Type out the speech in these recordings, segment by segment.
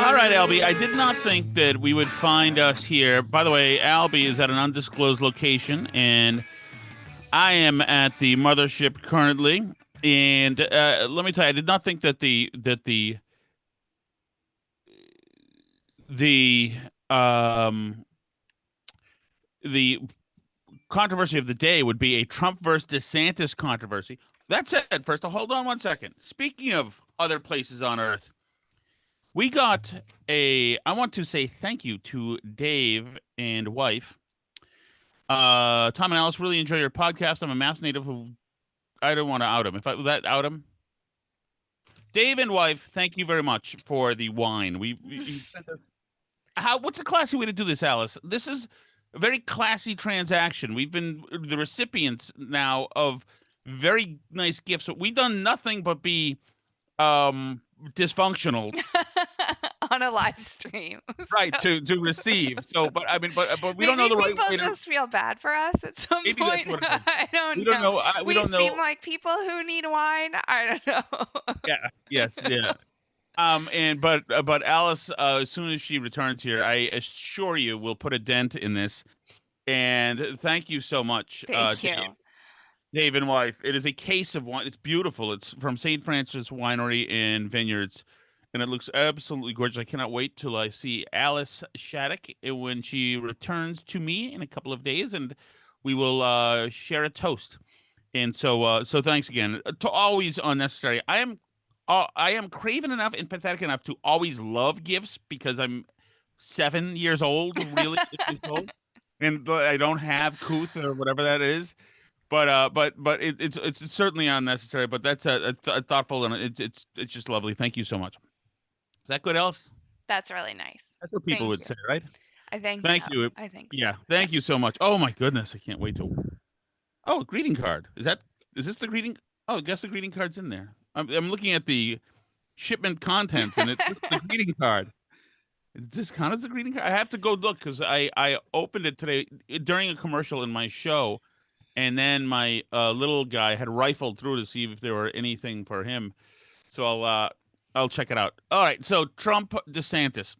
All right, Albie. I did not think that we would find us here. By the way, Albie is at an undisclosed location, and I am at the mothership currently. And let me tell you, I did not think that the um the controversy of the day would be a Trump versus DeSantis controversy. That said, first, hold on one second. Speaking of other places on Earth, we got a. I want to say thank you to Dave and wife. Tom and Alice really enjoy your podcast. I'm a Mass native who I don't want to out him. If I would that out him, Dave and wife, thank you very much for the wine. We sent us how what's a classy way to do this, Alice? This is a very classy transaction. We've been the recipients now of very nice gifts. We've done nothing but be dysfunctional, On a live stream. right, So to receive. So but I mean but we don't know maybe the right people way to just feel bad for us at some maybe that's point. what it is. I We don't don't know. know we We don't seem know. like people who need wine. I don't know. Yeah, yes, yeah. And but Alice, as soon as she returns here, I assure you we'll put a dent in this. And thank you so much, Thank Dave. you. Dave and wife. It is a case of wine. It's beautiful. It's from St. Francis Winery and Vineyards, and it looks absolutely gorgeous. I cannot wait till I see Alice Shattuck when she returns to me in a couple of days, and we will share a toast. And so thanks again. To always unnecessary. I am craven enough and pathetic enough to always love gifts because I'm 7 years old, really 6 years old, and I don't have couth or whatever that is. But it's certainly unnecessary. But that's a thoughtful and it's just lovely. Thank you so much. Is that good, Alice? That's really nice. That's what people Thank would you. say, right? I think so. Thank you. I think so. Yeah, thank you so much. Oh my goodness, I can't wait to. Oh, greeting card. Is this the greeting? Oh, I guess the greeting card's in there. I'm looking at the shipment contents and it's the greeting card. Does this count as a greeting card? I have to go look because I opened it today during a commercial in my show, and then my little guy had rifled through to see if there were anything for him. So I'll check it out. All right. So Trump DeSantis.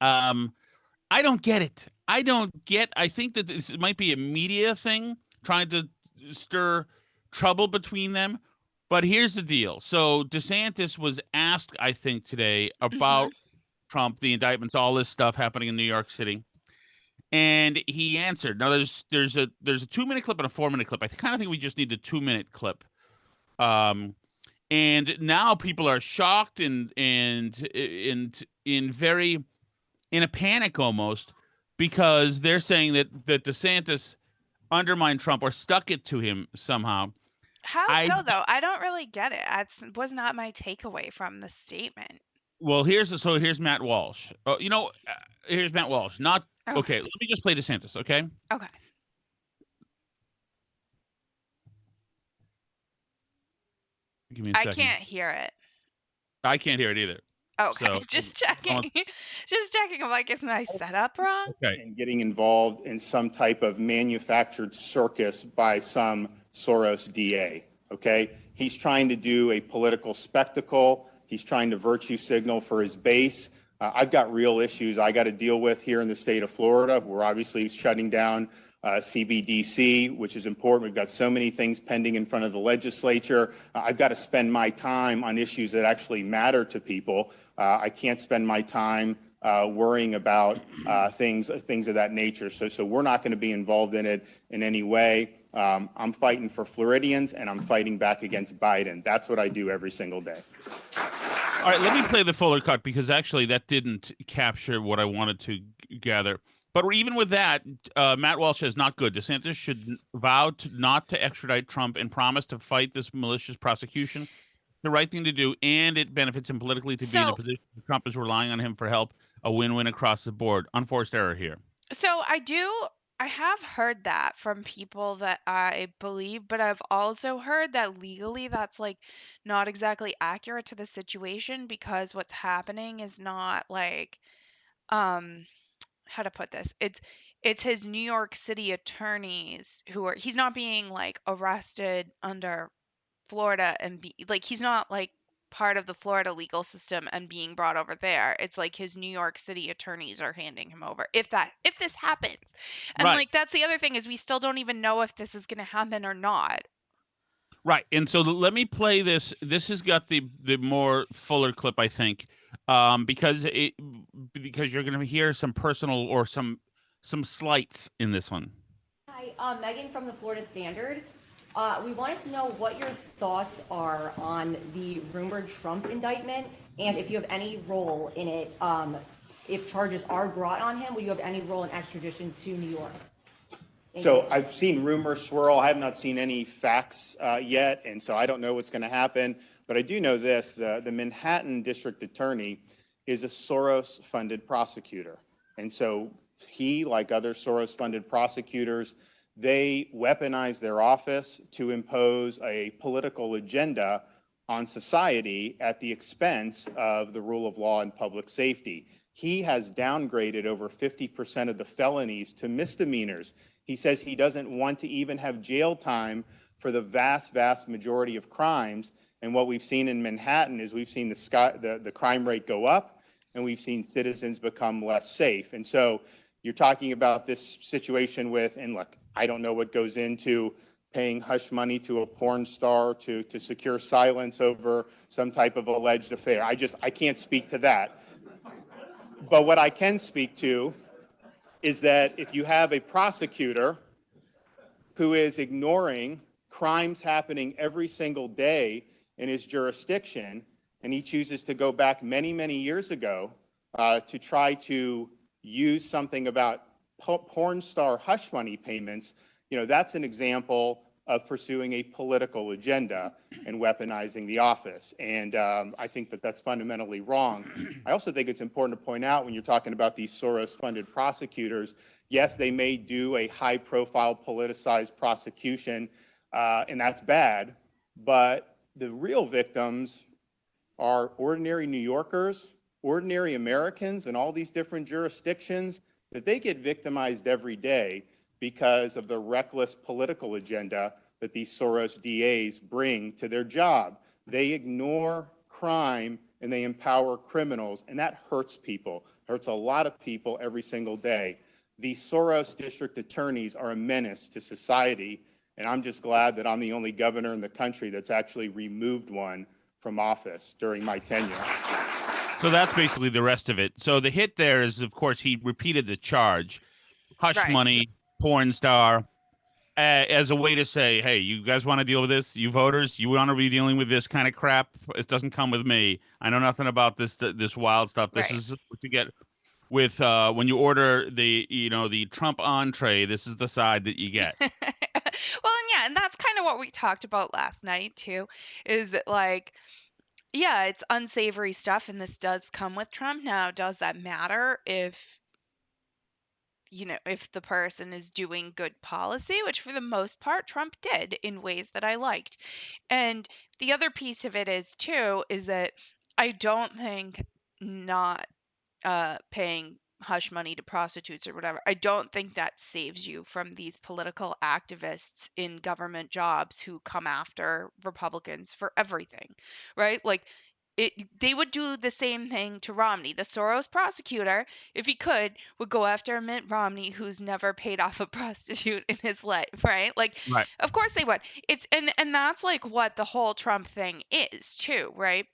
Um, I don't get it. I don't get. I think that this might be a media thing trying to stir trouble between them. But here's the deal. So DeSantis was asked, I think, today Hmm. about Trump, the indictments, all this stuff happening in New York City, and he answered. Now there's a 2 minute clip and a 4 minute clip. I kind of think we just need the 2 minute clip. Um, and now people are shocked and in very in a panic almost because they're saying that DeSantis undermined Trump or stuck it to him somehow. How I so though? I don't really get it. That was not my takeaway from the statement. well here's Matt Walsh. Here's Matt Walsh. Not okay. Okay. Let me just play DeSantis. Okay, Okay. give me a I second. can't hear it. I can't hear it either. Okay. So Just I want- checking. Just checking. I'm like, is my setup wrong? okay, and getting involved in some type of manufactured circus by some Soros DA. Okay? He's trying to do a political spectacle. He's trying to virtue signal for his base. I've got real issues I got to deal with here in the state of Florida. We're obviously shutting down CBDC, which is important. We've got so many things pending in front of the legislature. I've got to spend my time on issues that actually matter to people. I can't spend my time worrying about things of that nature. So we're not going to be involved in it in any way. I'm fighting for Floridians, and I'm fighting back against Biden. That's what I do every single day. all right. Let me play the fuller cut because actually that didn't capture what I wanted to gather. But even with that, Matt Walsh says not good. DeSantis should vow not to extradite Trump and promise to fight this malicious prosecution. The right thing to do, and it benefits him politically to be in a So, position where Trump is relying on him for help. A win-win across the board. Unforced error here. so I have heard that from people that I believe, but I've also heard that legally that's like not exactly accurate to the situation because what's happening is not like um how to put this. It's his New York City attorneys who are he's not being like arrested under Florida and be like he's not like part of the Florida legal system and being brought over there. It's like his New York City attorneys are handing him over. If this happens. And Right. like that's the other thing is we still don't even know if this is going to happen or not. Right. And so let me play this. This has got the more fuller clip, I think, because you're going to hear some personal or some slights in this one. Hi, Megan from the Florida Standard. We wanted to know what your thoughts are on the rumored Trump indictment, and if you have any role in it. If charges are brought on him, would you have any role in extradition to New York? So I've seen rumors swirl. I have not seen any facts yet, and so I don't know what's going to happen. But I do know this: the Manhattan District Attorney is a Soros-funded prosecutor, and so he, like other Soros-funded prosecutors, they weaponize their office to impose a political agenda on society at the expense of the rule of law and public safety. He has downgraded over 50% of the felonies to misdemeanors. He says he doesn't want to even have jail time for the vast, vast majority of crimes. And what we've seen in Manhattan is we've seen the crime rate go up, and we've seen citizens become less safe. And so you're talking about this situation with, and look, I don't know what goes into paying hush money to a porn star to secure silence over some type of alleged affair. I can't speak to that. But what I can speak to is that if you have a prosecutor who is ignoring crimes happening every single day in his jurisdiction, and he chooses to go back many, many years ago to try to use something about porn star hush money payments, that's an example of pursuing a political agenda and weaponizing the office. And I think that that's fundamentally wrong. I also think it's important to point out when you're talking about these Soros-funded prosecutors, yes, they may do a high-profile politicized prosecution, and that's bad, but the real victims are ordinary New Yorkers, ordinary Americans in all these different jurisdictions, that they get victimized every day because of the reckless political agenda that these Soros DAs bring to their job. They ignore crime and they empower criminals, and that hurts people, hurts a lot of people every single day. These Soros district attorneys are a menace to society, and I'm just glad that I'm the only governor in the country that's actually removed one from office during my tenure. So that's basically the rest of it. So the hit there is, of course, he repeated the charge, hush Right. money, porn star, as a way to say, hey, you guys want to deal with this? You voters, you want to be dealing with this kind of crap? It doesn't come with me. I know nothing about this wild stuff. This Right. is what you get with when you order the Trump entree. This is the side that you get. Well, and yeah, and that's kind of what we talked about last night too, is that like, yeah, it's unsavory stuff, and this does come with Trump. Now, does that matter if if the person is doing good policy, which for the most part Trump did in ways that I liked. And the other piece of it is too is that I don't think not paying hush money to prostitutes or whatever, I don't think that saves you from these political activists in government jobs who come after Republicans for everything, right? Like they would do the same thing to Romney. The Soros prosecutor, if he could, would go after Mitt Romney, who's never paid off a prostitute in his life, right? Like, Right. of course they would. It's and that's like what the whole Trump thing is too, right?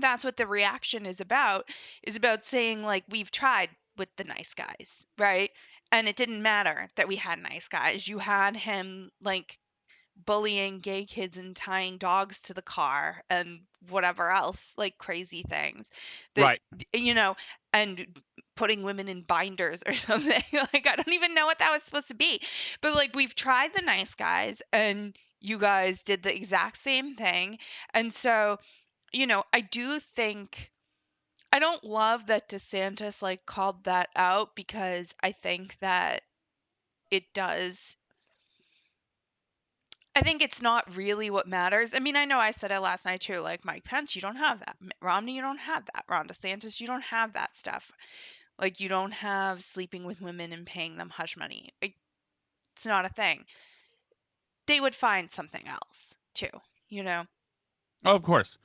That's what the reaction is about saying like we've tried with the nice guys, right? And it didn't matter that we had nice guys. You had him like bullying gay kids and tying dogs to the car and whatever else, like crazy things that Right. and putting women in binders or something. Like I don't even know what that was supposed to be. But like we've tried the nice guys and you guys did the exact same thing. And so I do think I don't love that DeSantis like called that out because I think that it does. I think it's not really what matters. I mean, I know I said it last night too, like Mike Pence, you don't have that. Mitt Romney, you don't have that. Ron DeSantis, you don't have that stuff. Like you don't have sleeping with women and paying them hush money. It's not a thing. They would find something else too, you know? Oh, of course.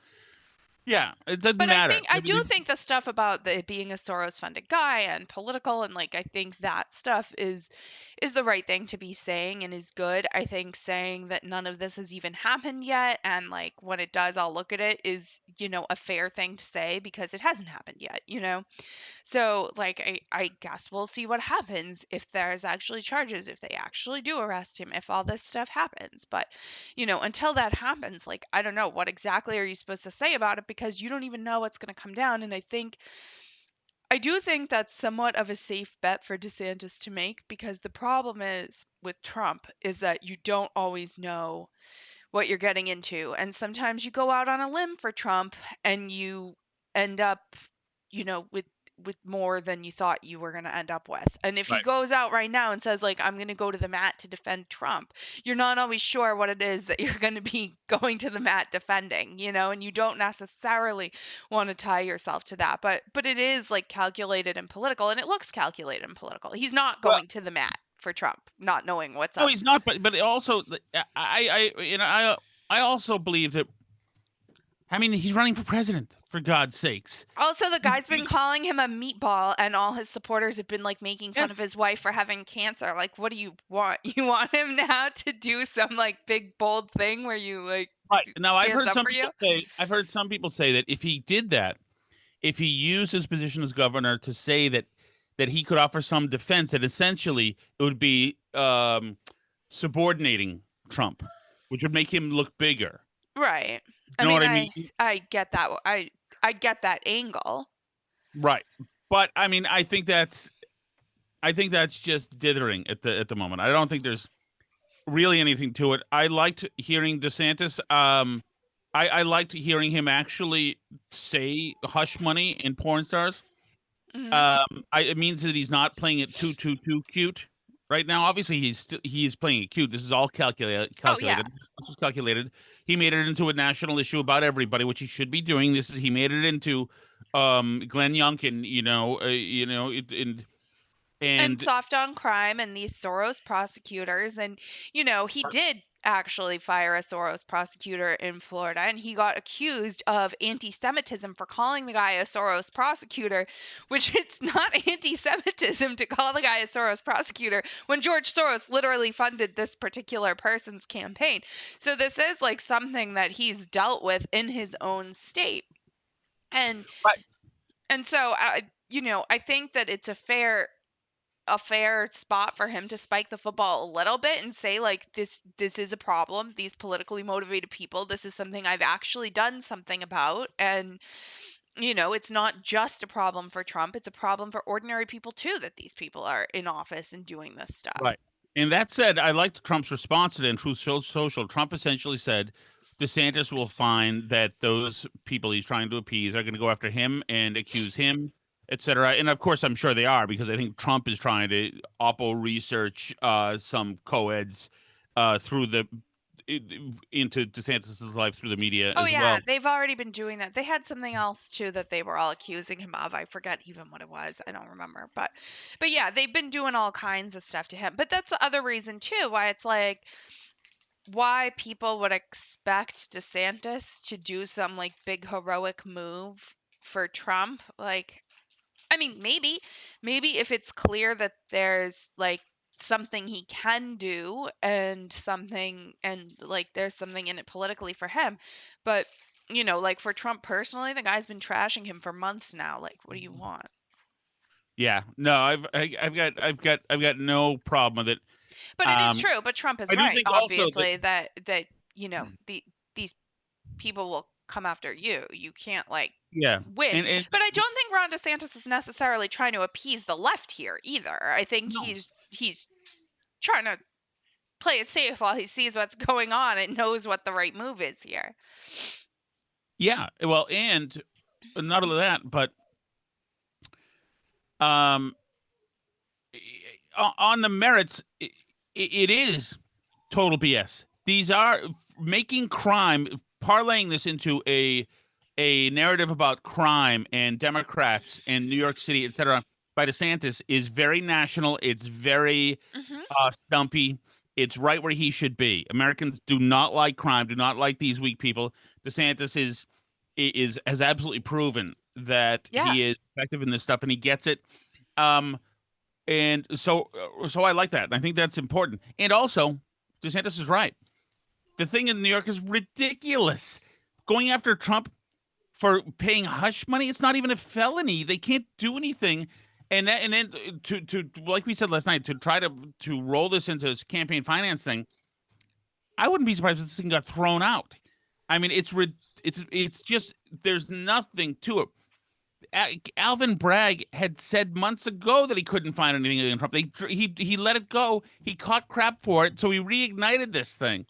Yeah, it doesn't But matter. I do think the stuff about it being a Soros-funded guy and political and like I think that stuff is the right thing to be saying and is good. I think saying that none of this has even happened yet and like when it does I'll look at it is, a fair thing to say because it hasn't happened yet. So, like, I guess we'll see what happens if there's actually charges, if they actually do arrest him, if all this stuff happens. But, until that happens, like, I don't know, what exactly are you supposed to say about it because you don't even know what's going to come down. And I do think that's somewhat of a safe bet for DeSantis to make because the problem is with Trump is that you don't always know what you're getting into. And sometimes you go out on a limb for Trump and you end up, with more than you thought you were going to end up with. And if he Right. goes out right now and says like I'm going to go to the mat to defend Trump, you're not always sure what it is that you're going to be going to the mat defending, and you don't necessarily want to tie yourself to that. But it is like calculated and political and it looks calculated and political. He's not Well, going to the mat for Trump, not knowing what's no, up. he's not. But also, I also believe that. I mean, he's running for president, for God's sakes. Also, the guy's been calling him a meatball, and all his supporters have been like making fun of Yes. his wife for having cancer. Like, what do you want? You want him now to do some like big bold thing where you like Right. Now, stands up for you? I've heard some people say that if he did that, if he used his position as governor to say that he could offer some defense, that essentially it would be subordinating Trump, which would make him look bigger. Right. You know what I mean? I get that. I get that angle. Right. But I mean, I think that's just dithering at the moment. I don't think there's really anything to it. I liked hearing DeSantis. I liked hearing him actually say hush money in porn stars. It means that he's not playing it too cute right now. Obviously, he's playing it cute. This is all calculated. Oh yeah. This is calculated. He made it into a national issue about everybody, which he should be doing. He made it into Glenn Youngkin, And and soft on crime and these Soros prosecutors. And, he did actually fire a Soros prosecutor in Florida, and he got accused of anti Semitism for calling the guy a Soros prosecutor, which it's not anti Semitism to call the guy a Soros prosecutor when George Soros literally funded this particular person's campaign. So this is like something that he's dealt with in his own state. And Right. and so I think that it's a fair spot for him to spike the football a little bit and say like this is a problem, these politically motivated people, this is something I've actually done something about. And it's not just a problem for Trump, it's a problem for ordinary people too, that these people are in office and doing this stuff. Right. And that said, I liked Trump's response to it in Truth Social. Trump essentially said DeSantis will find that those people he's trying to appease are going to go after him and accuse him, etc. And of course, I'm sure they are, because I think Trump is trying to oppo research some co-eds through into DeSantis's life through the media Oh as yeah, well. they've already been doing that. They had something else too that they were all accusing him of. I forget even what it was. I don't remember. But yeah, they've been doing all kinds of stuff to him. But that's the other reason too why it's like why people would expect DeSantis to do some like big heroic move for Trump. Like, I mean, maybe if it's clear that there's like something he can do and like there's something in it politically for him. But, like for Trump personally, the guy's been trashing him for months now. Like, what do you want? Yeah, no, I've got no problem with it. But it is true. But Trump is I do right, think also obviously, that these people will come after you. You can't like yeah, win. and But I don't think Ron DeSantis is necessarily trying to appease the left here either. I think No. he's trying to play it safe while he sees what's going on and knows what the right move is here. Yeah, well, and not only that, but um, on the merits, it is total BS. These are making crime, parlaying this into a narrative about crime and Democrats and New York City, etc. by DeSantis is very national. It's very stumpy. It's right where he should be. Americans do not like crime, do not like these weak people. DeSantis is has absolutely proven that Yeah. he is effective in this stuff and he gets it. And so I like that. And I think that's important. And also, DeSantis is right. The thing in New York is ridiculous. Going after Trump for paying hush money, it's not even a felony. They can't do anything. And then to like we said last night, to try to roll this into this campaign finance thing, I wouldn't be surprised if this thing got thrown out. I mean, it's just there's nothing to it. Alvin Bragg had said months ago that he couldn't find anything in Trump. He let it go. He caught crap for it, so he reignited this thing.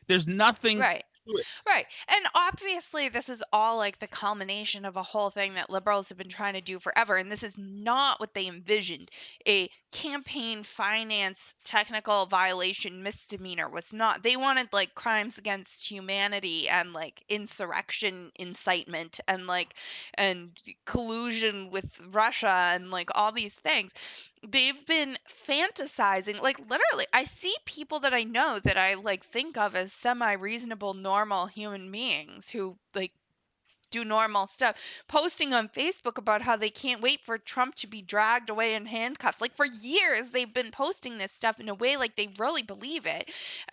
There's nothing Right. to it. Right. And obviously, this is all like the culmination of a whole thing that liberals have been trying to do forever. And this is not what they envisioned. A campaign finance technical violation misdemeanor was not. They wanted like crimes against humanity and like insurrection incitement and and collusion with Russia and like all these things. They've been fantasizing, like literally I see people that I know that I like think of as semi-reasonable normal human beings who like do normal stuff, posting on Facebook about how they can't wait for Trump to be dragged away in handcuffs. Like for years, they've been posting this stuff in a way like they really believe it.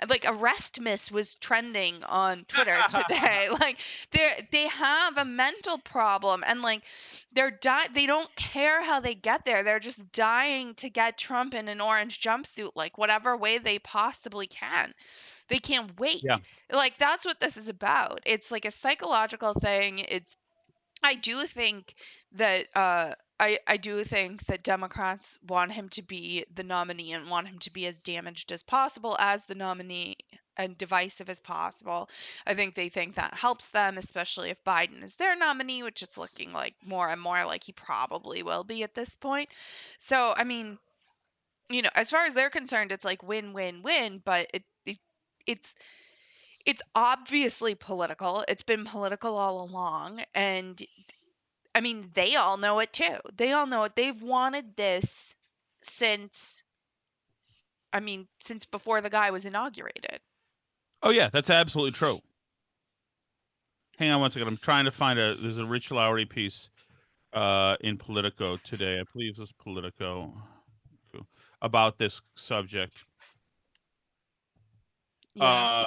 Like arrest miss was trending on Twitter today. Like they have a mental problem, and like they don't care how they get there. They're just dying to get Trump in an orange jumpsuit, like whatever way they possibly can. They can't Yeah. wait. Like that's what this is about. It's like a psychological thing. I do think that I do think that Democrats want him to be the nominee and want him to be as damaged as possible as the nominee and divisive as possible. I think they think that helps them, especially if Biden is their nominee, which is looking like more and more like he probably will be at this point. So, I mean, as far as they're concerned, it's like win, win, win, but it's it's obviously political. It's been political all along, and I mean, they all know it too. They all know it. They've wanted this since since before the guy was inaugurated. Oh yeah, that's absolutely true. Hang on one second. I'm trying to find there's a Rich Lowry piece in Politico today. I believe it's Politico about this subject. Yeah.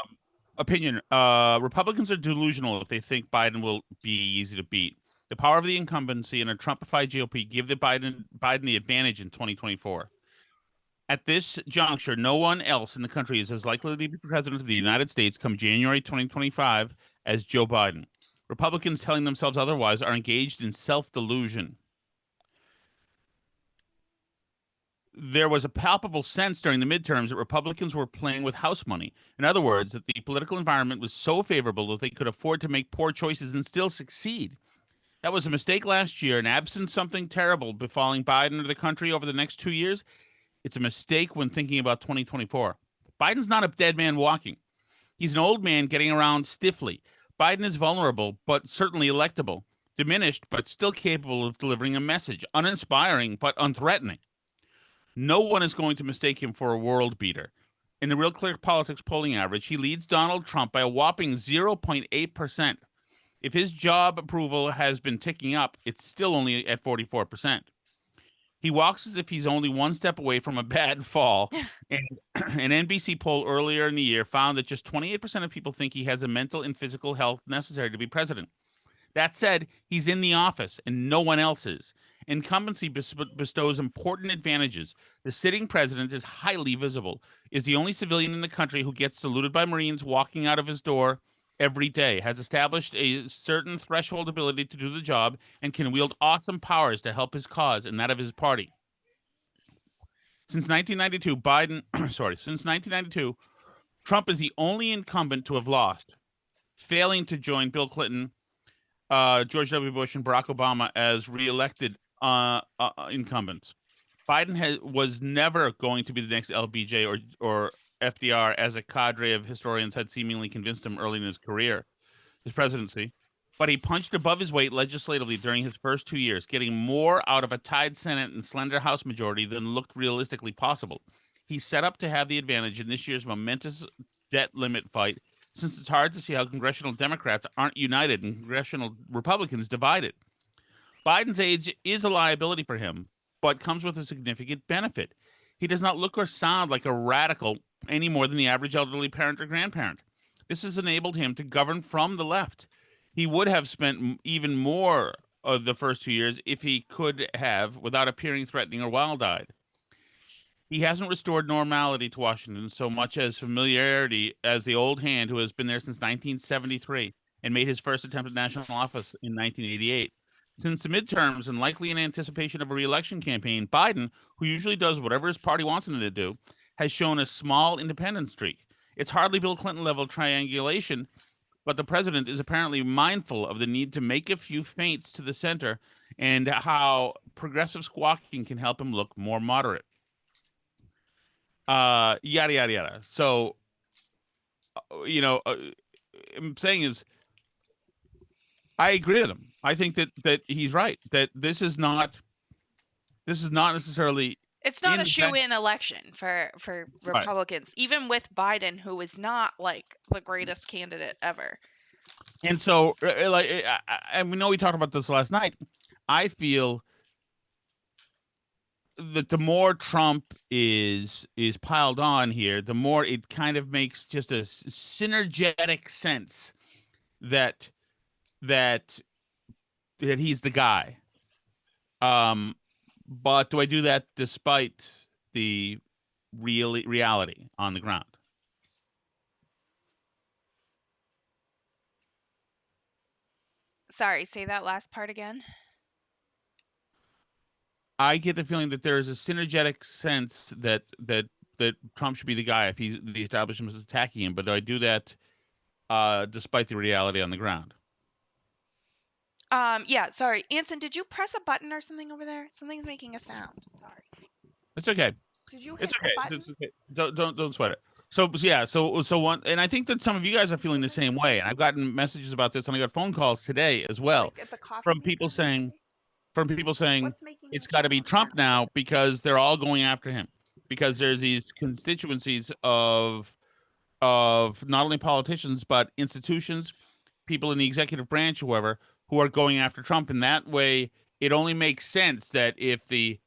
Opinion. Republicans are delusional if they think Biden will be easy to beat. The power of the incumbency and a Trumpified GOP give the Biden the advantage in 2024. At this juncture, no one else in the country is as likely to be president of the United States come January 2025 as Joe Biden. Republicans telling themselves otherwise are engaged in self-delusion. There was a palpable sense during the midterms that Republicans were playing with house money. In other words, that the political environment was so favorable that they could afford to make poor choices and still succeed. That was a mistake last year, and absent something terrible befalling Biden or the country over the next 2 years, it's a mistake when thinking about 2024. Biden's not a dead man walking. He's an old man getting around stiffly. Biden is vulnerable, but certainly electable, diminished, but still capable of delivering a message, uninspiring, but unthreatening. No one is going to mistake him for a world beater. In the Real Clear Politics polling average, he leads Donald Trump by a whopping 0.8%. If his job approval has been ticking up, it's still only at 44%. He walks as if he's only one step away from a bad fall. And an NBC poll earlier in the year found that just 28% of people think he has the mental and physical health necessary to be president. That said, he's in the office and no one else is. Incumbency bestows important advantages. The sitting president is highly visible, is the only civilian in the country who gets saluted by Marines walking out of his door every day, has established a certain threshold ability to do the job, and can wield awesome powers to help his cause and that of his party. Since 1992, Trump is the only incumbent to have lost, failing to join Bill Clinton, George W. Bush, and Barack Obama as reelected incumbents. Biden was never going to be the next LBJ or FDR, as a cadre of historians had seemingly convinced him early in his presidency. But he punched above his weight legislatively during his first 2 years, getting more out of a tied Senate and slender House majority than looked realistically possible. He's set up to have the advantage in this year's momentous debt limit fight, since it's hard to see how congressional Democrats aren't united and congressional Republicans divided. Biden's age is a liability for him, but comes with a significant benefit. He does not look or sound like a radical any more than the average elderly parent or grandparent. This has enabled him to govern from the left. He would have spent even more of the first 2 years if he could have without appearing threatening or wild eyed. He hasn't restored normality to Washington so much as familiarity as the old hand who has been there since 1973 and made his first attempt at national office in 1988. Since the midterms and likely in anticipation of a reelection campaign, Biden, who usually does whatever his party wants him to do, has shown a small independent streak. It's hardly Bill Clinton level triangulation, but the president is apparently mindful of the need to make a few feints to the center and how progressive squawking can help him look more moderate. Yada yada yada. So, I'm saying is, I agree with him. I think that he's right. That this is not necessarily It's not a independent. shoe-in election for Right. Republicans, even with Biden, who is not like the greatest candidate ever. And so, and we know we talked about this last night. I feel that the more Trump is piled on here, the more it kind of makes just a synergetic sense that that he's the guy. But do I do that despite the reality on the ground? Sorry, say that last part again. I get the feeling that there is a synergetic sense that Trump should be the guy if the establishment is attacking him. But do I do that despite the reality on the ground? Yeah, sorry. Anson, did you press a button or something over there? Something's making a sound. Sorry. It's okay. Did you hit It's the okay. button? It's okay. Don't sweat it. So yeah. So one, and I think that some of you guys are feeling the same way. And I've gotten messages about this, and I got phone calls today as well Like at the coffee from maker? people saying What's making it's the got to be sound? Trump now because they're all going after him because there's these constituencies of not only politicians but institutions, people in the executive branch, whoever, who are going after Trump. And that way, it only makes sense that if that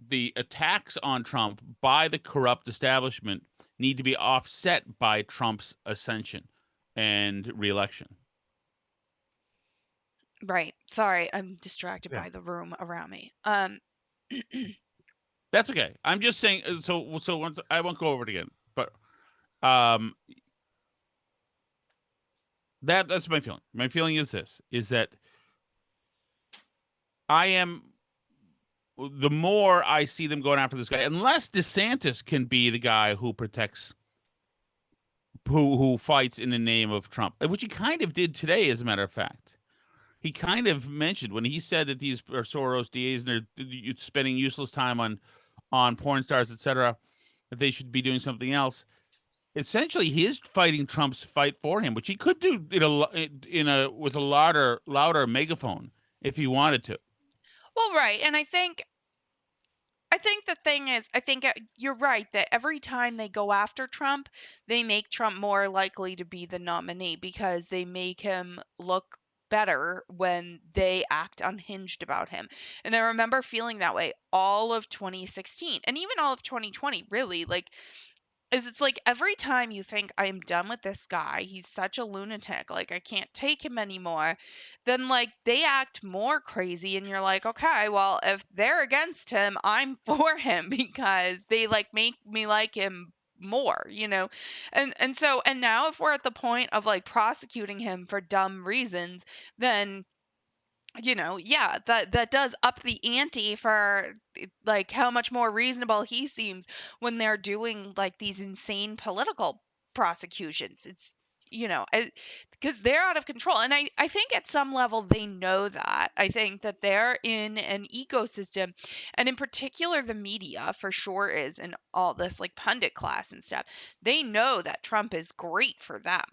the attacks on Trump by the corrupt establishment need to be offset by Trump's ascension and reelection. Right. Sorry, I'm distracted Yeah. by the room around me. That's okay. I'm just saying. So once I won't go over it again, but um, that's my feeling. My feeling is this: is that I am. The more I see them going after this guy, unless DeSantis can be the guy who protects, who fights in the name of Trump, which he kind of did today, as a matter of fact. He kind of mentioned when he said that these are Soros DAs and they're spending useless time on porn stars, etc., that they should be doing something else. Essentially, he's fighting Trump's fight for him, which he could do with a louder megaphone if he wanted to. Well, right. And I think the thing is, I think you're right that every time they go after Trump, they make Trump more likely to be the nominee because they make him look better when they act unhinged about him. And I remember feeling that way all of 2016 and even all of 2020, really. It's like every time you think I'm done with this guy, he's such a lunatic, like I can't take him anymore, then like they act more crazy and you're like, okay, well, if they're against him, I'm for him because they like make me like him more, you know. And now if we're at the point of like prosecuting him for dumb reasons, then yeah, that does up the ante for like how much more reasonable he seems when they're doing like these insane political prosecutions. It's because they're out of control. And I think at some level they know that. I think that they're in an ecosystem, and in particular the media for sure is in all this like pundit class and stuff. They know that Trump is great for them.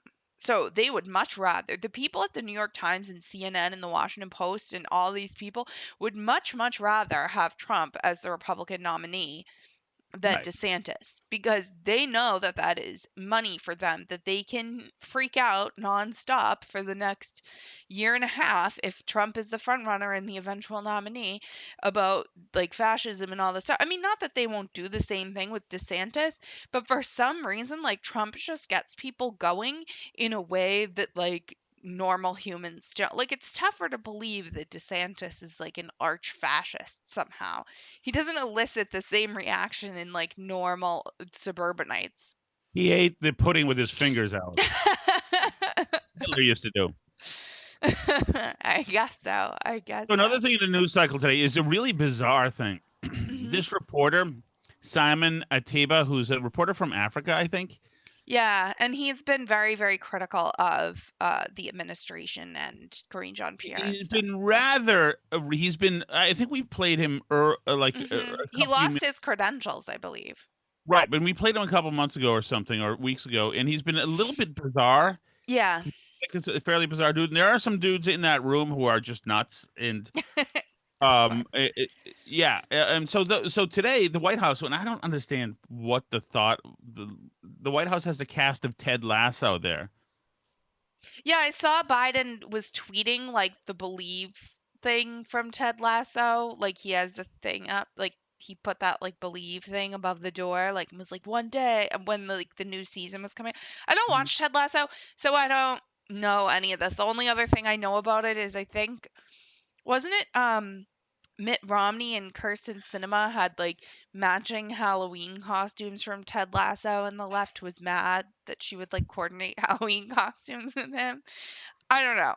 So they would much rather, the people at the New York Times and CNN and the Washington Post and all these people would much, much rather have Trump as the Republican nominee than Right. DeSantis, because they know that that is money for them, that they can freak out nonstop for the next year and a half if Trump is the front runner and the eventual nominee about like fascism and all this stuff. I mean, not that they won't do the same thing with DeSantis, but for some reason, like Trump just gets people going in a way that like normal humans don't. Like it's tougher to believe that DeSantis is like an arch fascist somehow. He doesn't elicit the same reaction in like normal suburbanites. He ate the pudding with his fingers out. Hitler used to do. I guess so. So another thing in the news cycle today is a really bizarre thing. Mhm. This reporter, Simon Ateba, who's a reporter from Africa, I think. Yeah, and he's been very, very critical of the administration and Karine Jean-Pierre and He's stuff. been rather. He's been. I think we played him a He couple lost his credentials, I believe. right, but we played him a couple months ago or something, or weeks ago, and he's been a little bit bizarre. Yeah. He's a fairly bizarre dude, and there are some dudes in that room who are just nuts. And yeah, and so today the White House, and I don't understand what the thought. The White House has a cast of Ted Lasso there. Yeah, I saw Biden was tweeting like the Believe thing from Ted Lasso. Like he has the thing up, like he put that like Believe thing above the door, like and was like one day when like the new season was coming. I don't Mhm. watch Ted Lasso, so I don't know any of this. The only other thing I know about it is I think wasn't it Mitt Romney and Kirsten Sinema had like matching Halloween costumes from Ted Lasso, and the left was mad that she would like coordinate Halloween costumes with him. I don't know.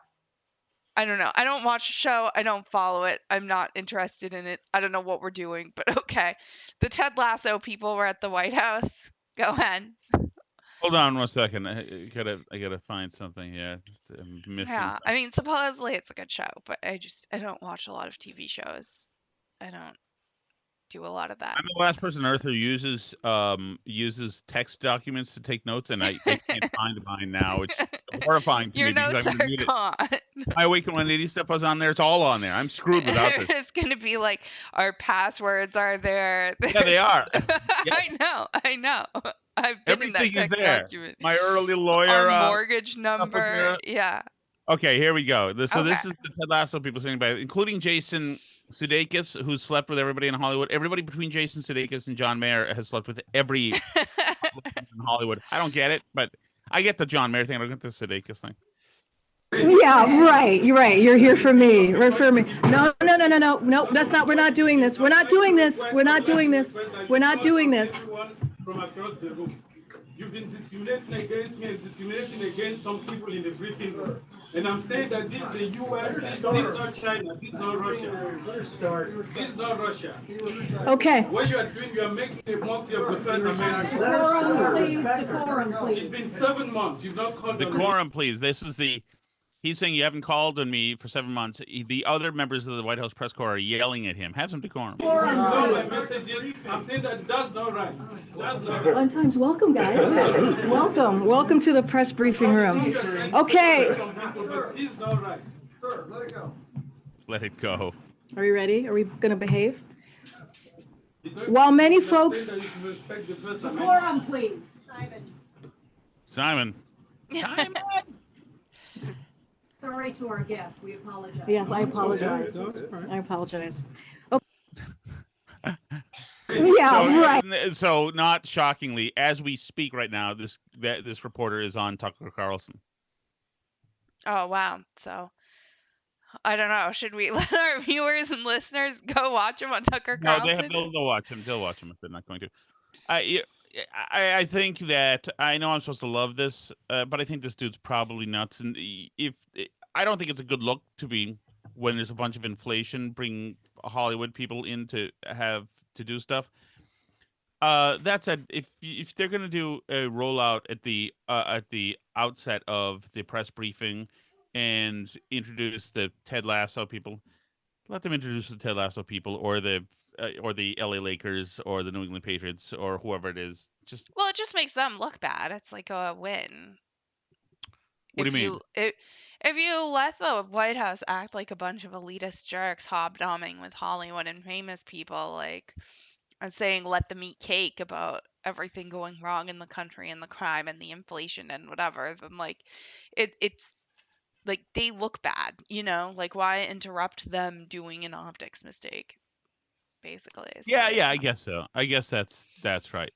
I don't know. I don't watch the show. I don't follow it. I'm not interested in it. I don't know what we're doing, but okay. The Ted Lasso people were at the White House. Go ahead. Hold on 1 second. I gotta find something here. I'm missing Yeah. something. I mean, supposedly it's a good show, but I don't watch a lot of TV shows. I don't do a lot of that. I'm the last person on earth who uses text documents to take notes, and I can't find mine now. It's horrifying to Your me because notes I'm are gonna need it. gone. My Awaken 180 stuff was on there. It's all on there. I'm screwed without this. It's going to be like our passwords are there. Yeah, they are. Yeah, I know. I've been in that everything is text there. document. My early lawyer Our mortgage stuff was number. there. Yeah. Okay, here we go. So Okay. this is the Ted Lasso people saying about it, including Jason Sudeikis, who slept with everybody in Hollywood. Everybody between Jason Sudeikis and John Mayer has slept with every in Hollywood. I don't get it, but I get the John Mayer thing. I don't get the Sudeikis thing. Yeah, right. You're right. You're here for me. Refer me. No. That's not. We're not doing this. We're not doing this. We're not doing this. We're not doing this. From across the room. You've been discriminating against me and discriminating against some people in the briefing room. And I'm saying that this is the US, this is not China, this is not Russia. This is not Russia. Okay. What you are doing, you are making a mockery of the First Amendment. Decorum, please. It's been 7 months. You've not called on me. Decorum, please. This is the. He's saying you haven't called on me for 7 months. The other members of the White House press corps are yelling at him. Have some decorum. You know my messages. I'm saying that that's not right. That's not right. Fun times. Welcome, guys. Welcome. Welcome to the press briefing room. Okay. This is not right. Sir, let it go. Let it go. Are we ready? Are we going to behave? While many folks. Decorum, Please. Simon. Simon. Sorry to our guests. We apologize. Yes, I apologize. I apologize. Okay. Yeah, right. So not shockingly, as we speak right now, this reporter is on Tucker Carlson. Oh, wow. So I don't know. Should we let our viewers and listeners go watch him on Tucker Carlson? No, they'll watch him. They'll watch him if they're not going to. I think that I know I'm supposed to love this, but I think this dude's probably nuts. And I don't think it's a good look to be when there's a bunch of inflation, bring Hollywood people in to have to do stuff. That said, if they're going to do a rollout at the outset of the press briefing and introduce the Ted Lasso people, let them introduce the Ted Lasso people or the LA Lakers or the New England Patriots or whoever it is. Well, it just makes them look bad. It's like a win. What do you mean? If you let the White House act like a bunch of elitist jerks hobnobbing with Hollywood and famous people, like, and saying let them eat cake about everything going wrong in the country and the crime and the inflation and whatever, then like it's like they look bad, like why interrupt them doing an optics mistake, basically is Yeah, what it yeah, I is. guess so. I guess that's right.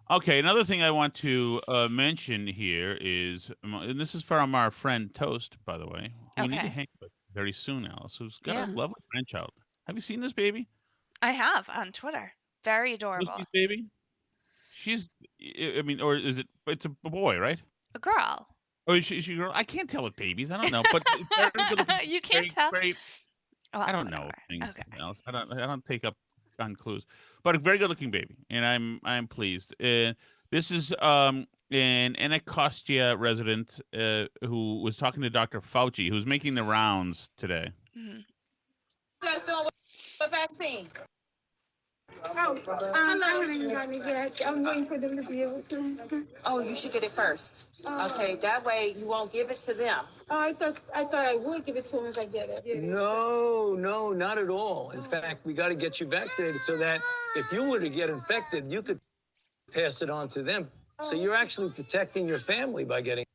Okay, another thing I want to mention here is, and this is from our friend Toast, by the way, who we need to Okay. hang with very soon, Alice, who's got a Yeah, lovely grandchild. Have you seen this baby? I have on Twitter. Very adorable. Lucy's baby? She's, I mean, or is it? It's a boy, right? A girl. Oh, is she a girl? I can't tell with babies. I don't know, but it's very good looking. You can't Very, tell. very. Well, I don't whatever. know things, Okay. Alice. I don't take up on clues, but a very good looking baby, and I'm pleased. This is an Anacostia resident who was talking to Dr. Fauci, who's making the rounds today. Mhm. Guys doing what vaccine? Oh, I haven't gotten it yet. I'm waiting for them to be able to. Oh, you should get it first. Okay, that way you won't give it to them. Oh, I thought I would give it to them if I get it. No, not at all. In fact, we got to get you vaccinated so that if you were to get infected, you could pass it on to them. So you're actually protecting your family by getting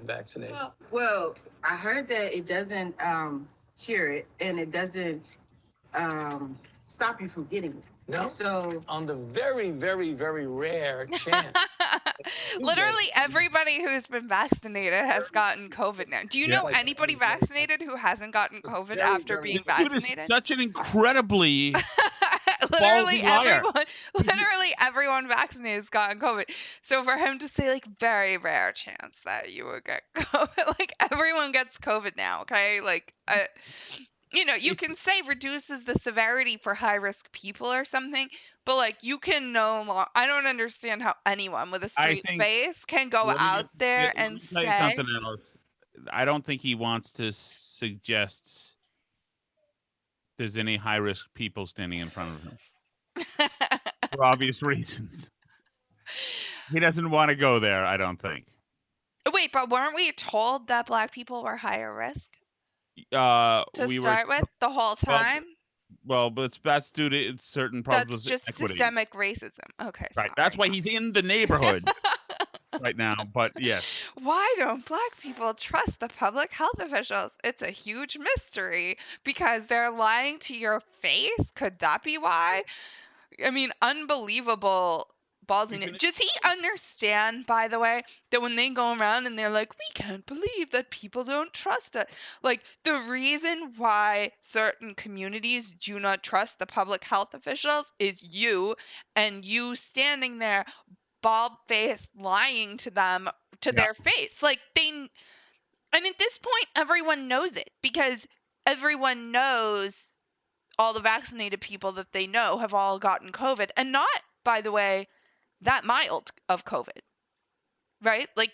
vaccinated. Well, I heard that it doesn't cure it and it doesn't stop you from getting it. No. So On the very, very, very rare chance. Literally everybody who's been vaccinated has gotten COVID now. Do you know anybody vaccinated who hasn't gotten COVID after being This dude is vaccinated? such an incredibly literally ballsy liar. everyone vaccinated has gotten COVID. So for him to say like very rare chance that you would get COVID, like everyone gets COVID now, okay? Like you can say reduces the severity for high risk people or something, but like you can I don't understand how anyone with a straight think- face can go Let me out there let and me tell you say something else. I don't think he wants to suggest there's any high risk people standing in front of him for obvious reasons. He doesn't want to go there, I don't think. Wait, but weren't we told that black people were higher risk To to start with the whole time? Well, but that's due to certain problems That's with just equity. systemic racism. Okay, Right. That's sorry. why he's in the neighborhood right now. But yes. Why don't black people trust the public health officials? It's a huge mystery because they're lying to your face. Could that be why? I mean, unbelievable ballsiness. Does he understand, by the way, that when they go around and they're like, we can't believe that people don't trust us? Like, the reason why certain communities do not trust the public health officials is you, and you standing there bald-faced lying to them to their face. Like, and at this point, everyone knows it because everyone knows all the vaccinated people that they know have all gotten COVID, and not, by the way, that mild of COVID, right? Like,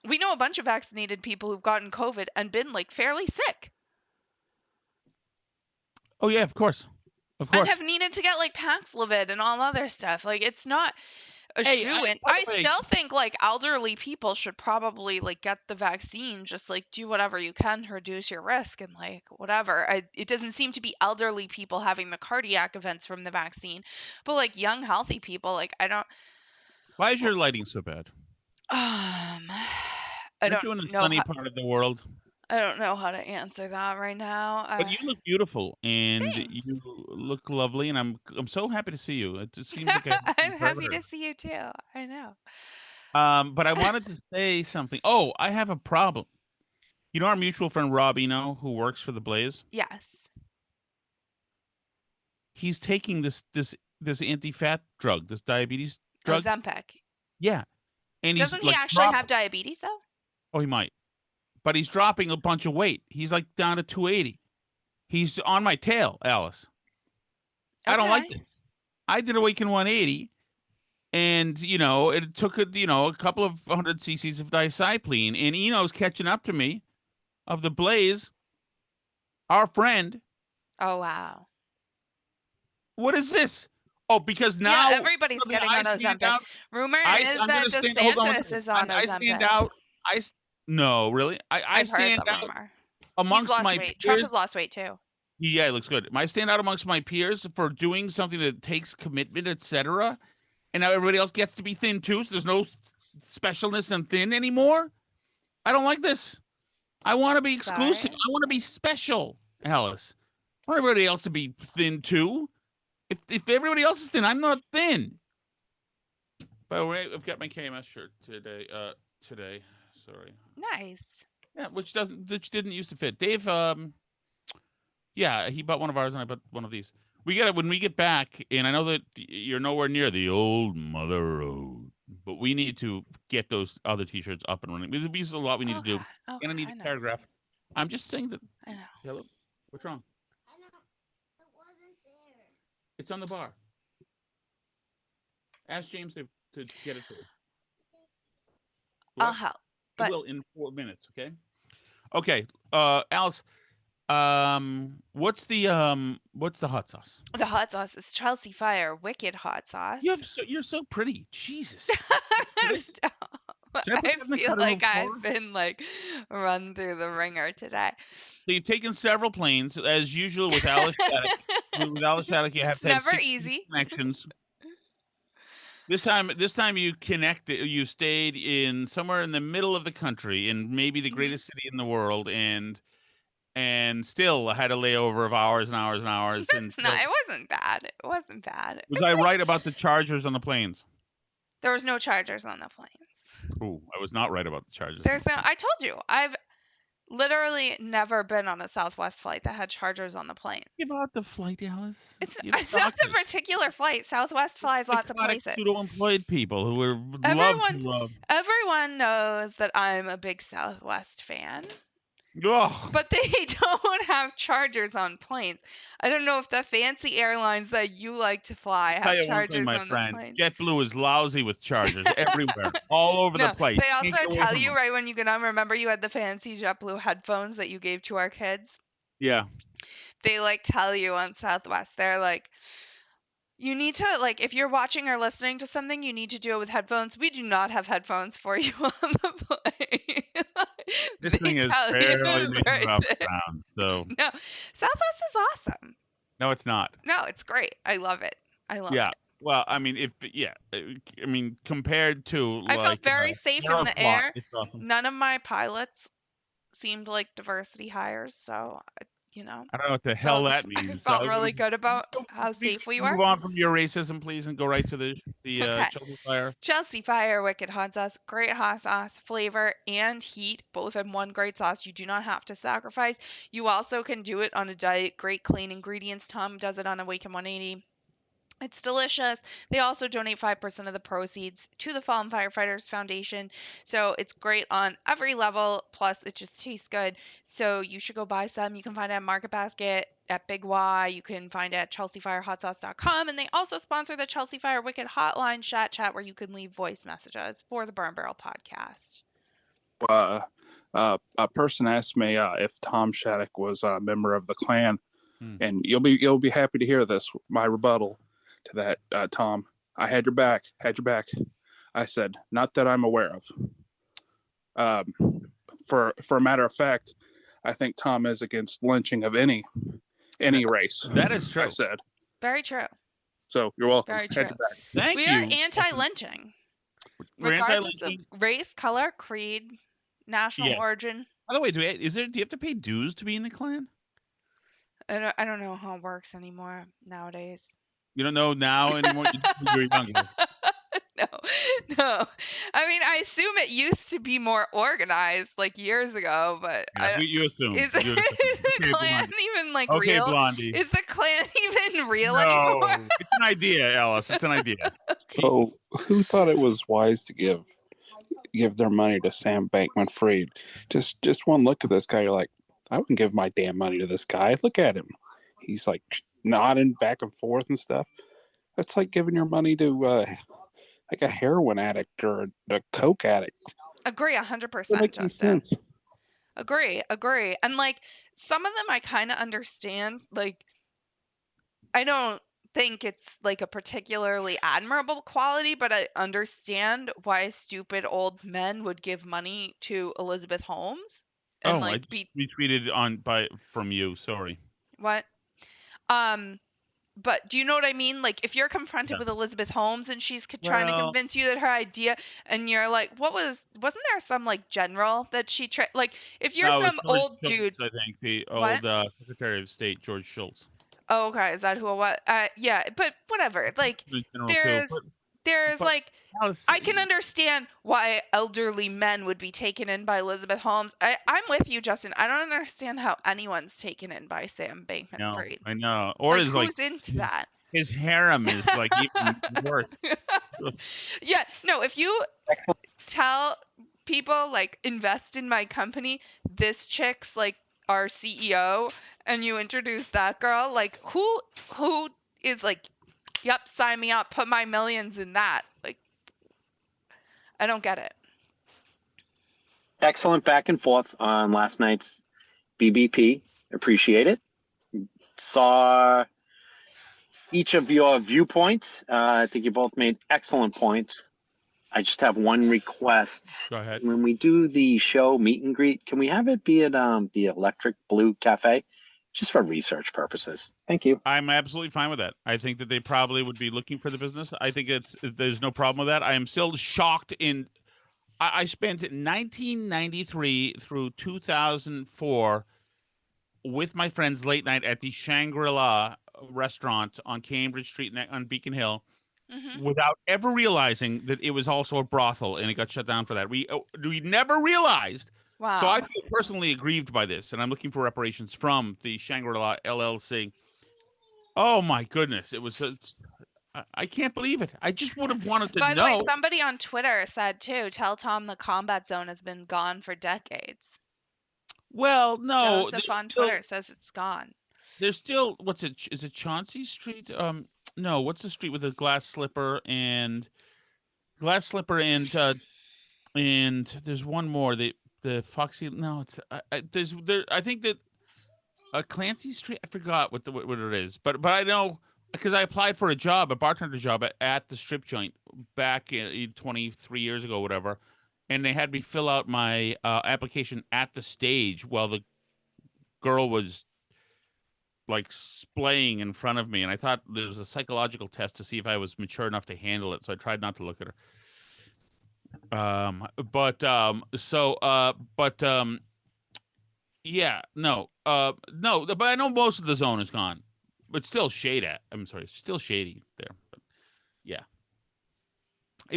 we know a bunch of vaccinated people who've gotten COVID and been like fairly sick Oh yeah, of course. Of and course. have needed to get like Paxlovid and all other stuff. Like, it's not a Hey, shoo-in. by I the way- still think like elderly people should probably like get the vaccine, just like do whatever you can to reduce your risk and like whatever. It doesn't seem to be elderly people having the cardiac events from the vaccine, but like young healthy people, like I don't Why is your lighting so bad? I Aren't you in don't a know sunny how, part of the world? I don't know how to answer that right now. But you look beautiful and Thanks. you look lovely, and I'm so happy to see you. It just seems like I'm happy to see you too. I know. But I wanted to say something. Oh, I have a problem. You know our mutual friend Rob Eno, who works for the Blaze? Yes. He's taking this anti-fat drug, this diabetes drug. Ozempic. Yeah. And he's Doesn't he like actually have diabetes though? Oh, he might. But he's dropping a bunch of weight. He's like down to 280. He's on my tail, Alice. I don't like Okay. this. I did a week in 180, and it took a couple of 100 cc's of discipline, and Eno's catching up to me, of the Blaze, our friend. Oh wow. What is this? Oh, because now Yeah, everybody's getting on Ozempic. Rumor is I'm that gonna hold on one DeSantis second. is on I Ozempic. stand out. No, really. I I've heard stand the out rumor. He's amongst lost my weight. Trump peers. has lost weight too. Yeah, it looks good. I stand out amongst my peers for doing something that takes commitment, etc. And now everybody else gets to be thin too, so there's no specialness and thin anymore. I don't like this. I want to be exclusive. Sorry. I want to be special, Alice. I want everybody else to be thin too. If everybody else is thin, I'm not thin. By the way, I've got my KMS shirt today. Today, sorry. Nice. Yeah, which didn't used to fit. Dave, yeah, he bought one of ours and I bought one of these. We got it when we get back, and I know that you're nowhere near the old mother road, but we need to get those other T-shirts up and running. There's a lot we need to do. Okay, Gonna need I a know. paragraph. I'm just saying that. I know. Hello, what's wrong? It's on the bar. Ask James to get it to you. I'll What? help. I But will in 4 minutes. Okay. Okay. Alice. What's the hot sauce? the hot sauce is Chelsea Fire Wicked Hot Sauce. You're so pretty. Jesus. Stop. Should I put I that in the feel cutting like room I've floor? been like run through the ringer today. So you've taken several planes, as usual with Alice Static. With Alice Static, you have It's to have never 16 easy. connections. This time you connected. You stayed in somewhere in the middle of the country, in maybe the greatest city in the world, and still had a layover of hours and hours and hours. And It's not. still, It wasn't bad. It wasn't bad. was I right about the chargers on the planes? There was no chargers on the planes. Oh, I was not right about the chargers. There's no. I told you. I've literally never been on a Southwest flight that had chargers on the plane. Give out the flight, Alice. It's You've it's not the talked to particular flight. Southwest flies lots of psychotic places. pseudo-employed people who would love to. Everyone knows that I'm a big Southwest fan. Ugh. But they don't have chargers on planes. I don't know if the fancy airlines that you like to fly Tell have you one thing, chargers my on the friend. plane. JetBlue is lousy with chargers everywhere, all over No, the place. they Can't also get away tell from you them. right when you get on. Remember, you had the fancy JetBlue headphones that you gave to our kids. Yeah. They like tell you on Southwest. They're like, you need to like if you're watching or listening to something, you need to do it with headphones. We do not have headphones for you on the plane. This thing is barely making right it off there. the ground. So No, Southwest is awesome. no, it's not. No, it's great. I love it. I love Yeah. it. Well, I mean, I mean, compared to I felt like very safe in the Aeroflot, air. it's awesome. None of my pilots seemed like diversity hires, so I don't know what the hell that means. I felt really good about how safe we were. Move on from your racism, please, and go right to the Okay. Chelsea Fire. Chelsea Fire Wicked Hot Sauce, great hot sauce, flavor and heat, both in one great sauce. You do not have to sacrifice. You also can do it on a diet. Great clean ingredients. Tom does it on Awaken 180. It's delicious. They also donate 5% of the proceeds to the Fallen Firefighters Foundation. So it's great on every level. Plus, it just tastes good. So you should go buy some. You can find it at Market Basket, at Big Y. You can find it at chelseafirehotsauce.com. And they also sponsor the Chelsea Fire Wicked Hotline chat where you can leave voice messages for the Burn Barrel podcast. A person asked me if Tom Shattuck was a member of the Klan, and you'll be happy to hear this. My rebuttal to that, Tom. I had your back. I said, not that I'm aware of. For a matter of fact, I think Tom is against lynching of any race. That is true. I said. Very true. So you're welcome. Very Had true. your back. Thank We you. are anti-lynching. We're Regardless of anti-lynching. race, color, creed, national Yes. origin. By the way, do you have to pay dues to be in the Klan? I don't know how it works anymore nowadays. You don't know now anymore. You're younger. No. I mean, I assume it used to be more organized like years ago, but Yeah, you assume. is You assume. the Okay, Klan Blondie. even like Okay, real? Blondie. Is the Klan even real No, anymore? it's an idea, Alice. It's an idea. Oh, who thought it was wise to give their money to Sam Bankman-Fried? Just one look at this guy, you're like, I wouldn't give my damn money to this guy. Look at him. He's like nodding back and forth and stuff. That's like giving your money to like a heroin addict or a coke addict. Agree 100%, Justin. Agree. And like some of them I kind of understand. Like I don't think it's like a particularly admirable quality, but I understand why stupid old men would give money to Elizabeth Holmes and I like just retweeted from you. Sorry. What? But do you know what I mean? Like, if you're confronted with Elizabeth Holmes and she's trying to Well- convince you that her idea, and you're like, wasn't there some like general that she tried? Like, if you're No, it was some George old Shultz, dude, I think the What? old Secretary of State, George Shultz. oh, okay, is that who it was? Yeah, but whatever. Like, The general too, there's but like, Alice, I can understand why elderly men would be taken in by Elizabeth Holmes. I'm with you, Justin. I don't understand how anyone's taken in by Sam Bankman-Fried. I know. Or Like, is who's into that? his harem is like even worse. Yeah, no, if you tell people like invest in my company, this chick's like our CEO, and you introduce that girl, like who is like, yep, sign me up, put my millions in that. Like, I don't get it. Excellent back and forth on last night's BBP. Appreciate it. Saw each of your viewpoints. I think you both made excellent points. I just have one request. Go ahead. When we do the show meet and greet, can we have it be at the Electric Blue Cafe? Just for research purposes. Thank you. I'm absolutely fine with that. I think that they probably would be looking for the business. I think there's no problem with that. I am still shocked I spent 1993 through 2004 with my friends late night at the Shangri-La restaurant on Cambridge Street on Beacon Hill without ever realizing that it was also a brothel, and it got shut down for that. We never realized. Wow. So I feel personally aggrieved by this, and I'm looking for reparations from the Shangri-La LLC. Oh my goodness, it was. I can't believe it. I just would have wanted to know. By the way, somebody on Twitter said too, tell Tom the combat zone has been gone for decades. Well, no. Joseph on Twitter says it's gone. There's still, what's it? Is it Chauncey Street? No, what's the street with the glass slipper and there's one more. The Foxy. No, it's I think that Clancy Street. I forgot what it is, but I know because I applied for a bartender job at the strip joint back 23 years ago, whatever, and they had me fill out my application at the stage while the girl was like splaying in front of me, and I thought there was a psychological test to see if I was mature enough to handle it, so I tried not to look at her. Yeah, no, but I know most of the zone is gone, but still still shady there. But yeah,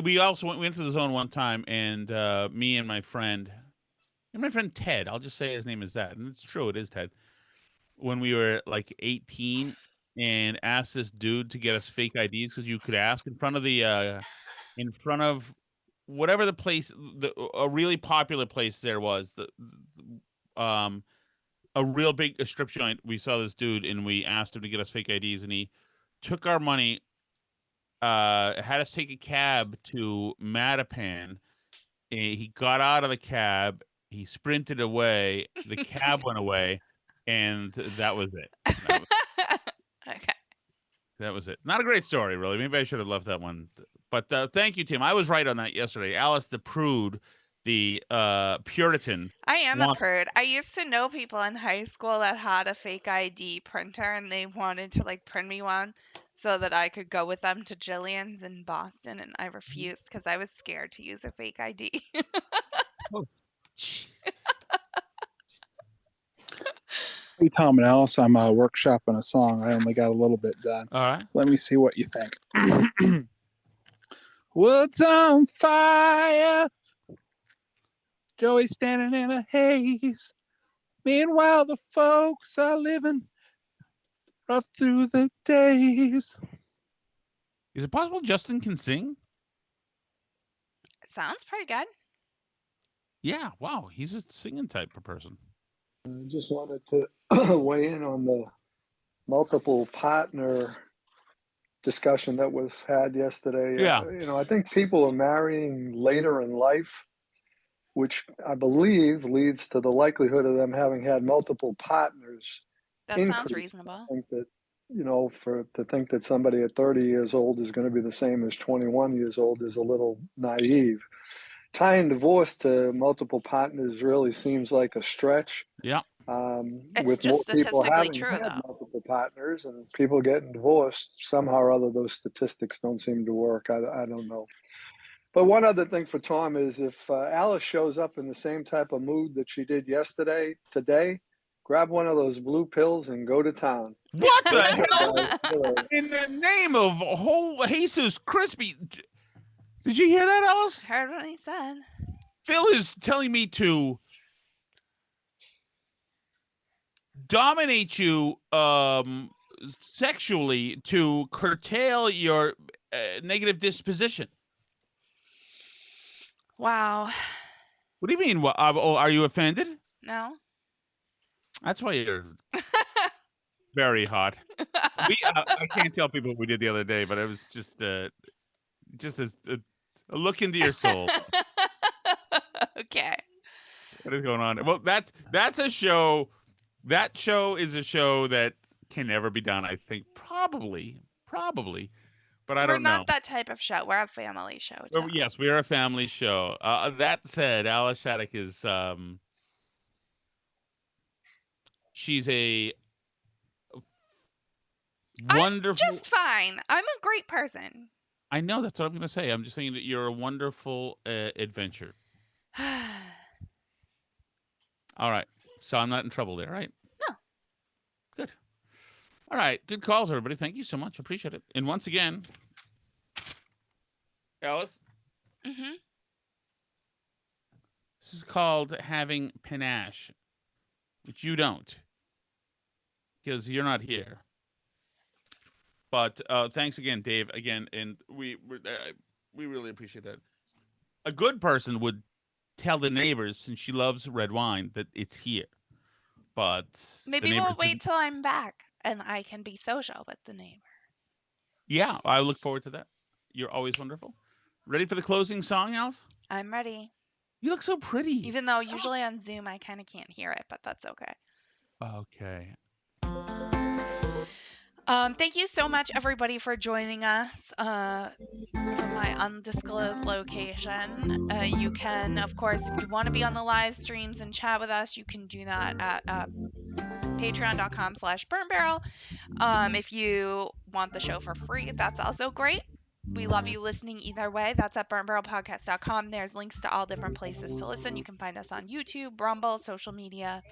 we also went to the zone one time, and me and my friend Ted, I'll just say his name is that, and it's true, it is Ted. When we were like 18, and asked this dude to get us fake IDs because you could ask in front of whatever the place, a really popular place there was, a real big strip joint. We saw this dude and we asked him to get us fake IDs, and he took our money, had us take a cab to Mattapan. He got out of the cab, he sprinted away, the cab went away, and that was it. Okay. That was it. Not a great story, really. Maybe I should have left that one. But thank you, Tim. I was right on that yesterday. Alice the prude, the Puritan. I am a prude. I used to know people in high school that had a fake ID printer, and they wanted to like print me one so that I could go with them to Jillian's in Boston, and I refused because I was scared to use a fake ID. Oh, Jesus. Hey, Tom and Alice, I'm workshopping a song. I only got a little bit done. All right. Let me see what you think. Woods on fire. Joey's standing in a haze. Meanwhile, the folks are living rough through the days. Is it possible Justin can sing? Sounds pretty good. Yeah. Wow. He's a singing type of person. I just wanted to weigh in on the multiple partner discussion that was had yesterday. Yeah. I think people are marrying later in life, which I believe leads to the likelihood of them having had multiple partners. That sounds reasonable. I think that, to think that somebody at 30 years old is going to be the same as 21 years old is a little naive. Tying divorce to multiple partners really seems like a stretch. Yeah. It's with more just people statistically having true, had though. multiple partners and people getting divorced, somehow or other those statistics don't seem to work. I don't know. But one other thing for Tom is if Alice shows up in the same type of mood that she did today, grab one of those blue pills and go to town. What the Take care, hell? guys. See you later. In the name of whole Jesus Crispy. Did you hear that, Alice? Heard what he said. Phil is telling me to dominate you sexually to curtail your negative disposition. Wow. What do you mean? Are you offended? No. That's why you're very hot. I can't tell people what we did the other day, but it was just a look into your soul. Okay. What is going on? Well, that's a show. That show is a show that can never be done. I think probably, but I We're don't know. not that type of show. We're a family show. Well, Tom. yes, we are a family show. That said, Alice Shattuck is she's a wonderful. I'm just fine. I'm a great person. I know, that's what I'm going to say. I'm just saying that you're a wonderful adventure. All right. So I'm not in trouble there, right? No. Good. All right. Good calls, everybody. Thank you so much. Appreciate it. And once again, Alice, Mm-hmm. this is called having panache, which you don't, because you're not here. But thanks again, Dave. Again, and we really appreciate that. A good person would tell the neighbors, since she loves red wine, that it's here. But Maybe we'll wait till I'm back and I can be social with the neighbors. Yeah, I look forward to that. You're always wonderful. Ready for the closing song, Alice? I'm ready. You look so pretty. Even though usually on Zoom I kind of can't hear it, but that's okay. Okay. Thank you so much, everybody, for joining us from my undisclosed location. You can, of course, if you want to be on the live streams and chat with us, you can do that at patreon.com/burnbarrel. If you want the show for free, that's also great. We love you listening either way. That's at burnbarrelpodcast.com. There's links to all different places to listen. You can find us on YouTube, Rumble, social media.